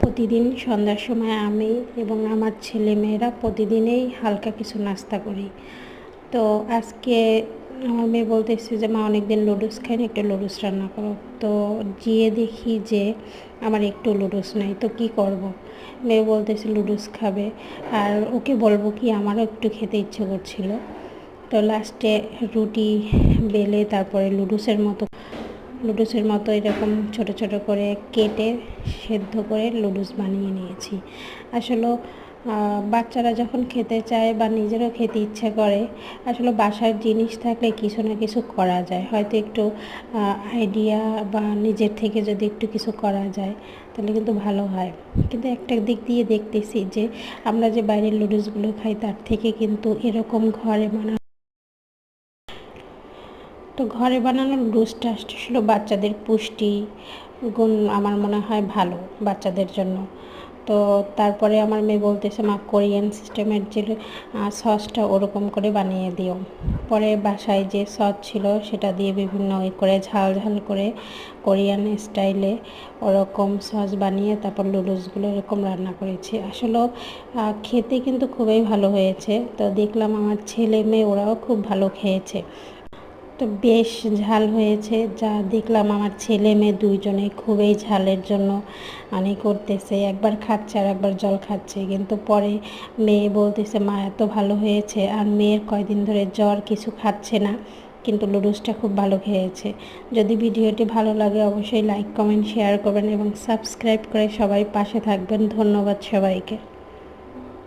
প্রতিদিন সন্ধ্যার সময় আমি এবং আমার ছেলেমেয়েরা প্রতিদিনই হালকা কিছু নাস্তা করি। তো আজকে আমার মেয়ে বলতেছে যে মা অনেকদিন নুডলস খাইনি, একটু নুডলস রান্না করো। তো গিয়ে দেখি যে আমার একটু নুডলস নাই, তো কি করব। মেয়ে বলতেছে নুডলস খাবে, আর ওকে বলবো কি আমারও একটু খেতে ইচ্ছে করছিল। তো লাস্টে রুটি বেলে তারপরে লুডুসের মতো এরকম ছোট ছোট করে কেটে সেদ্ধ করে লুডুস বানিয়ে নিয়েছি। আসলে বাচ্চারা যখন খেতে চায় বা নিজেরও খেতে ইচ্ছে করে, আসলে বাসার জিনিস থাকলে কিছু না কিছু করা যায়। হয়তো একটু আইডিয়া বা নিজের থেকে যদি একটু কিছু করা যায় তাহলে কিন্তু ভালো হয়। কিন্তু একটা দিক দিয়ে দেখতেছি যে আমরা যে বাইরের লুডুসগুলো খাই তার থেকে কিন্তু এরকম ঘরে বানানো লুডুসটা আসলে বাচ্চাদের পুষ্টি গুণ আমার মনে হয় ভালো বাচ্চাদের জন্য। তো তারপরে আমার মেয়ে বলতেছে মা কোরিয়ান সিস্টেমের যে সসটা ওরকম করে বানিয়ে দিও। পরে বাসায় যে সস ছিল সেটা দিয়ে বিভিন্ন করে ঝাল ঝাল করে কোরিয়ান স্টাইলে ওরকম সস বানিয়ে তারপর লুডুসগুলো এরকম রান্না করেছি। আসলে খেতে কিন্তু খুবই ভালো হয়েছে। তো দেখলাম আমার ছেলে মেয়ে ওরাও খুব ভালো খেয়েছে। তো বেশ ঝাল হয়েছে, যা দেখলাম আমার ছেলে মেয়ে দুইজনেই খুবই ঝালের জন্য করতেছে, একবার খাচ্ছে আর একবার জল খাচ্ছে। কিন্তু পরে মেয়ে বলতেছে মা এত ভালো হয়েছে, আর মেয়ের কয়দিন ধরে জ্বর, কিছু খাচ্ছে না, কিন্তু লুডুসটা খুব ভালো খেয়েছে। যদি ভিডিওটি ভালো লাগে অবশ্যই লাইক কমেন্ট শেয়ার করবেন এবং সাবস্ক্রাইব করে সবাই পাশে থাকবেন। ধন্যবাদ সবাইকে।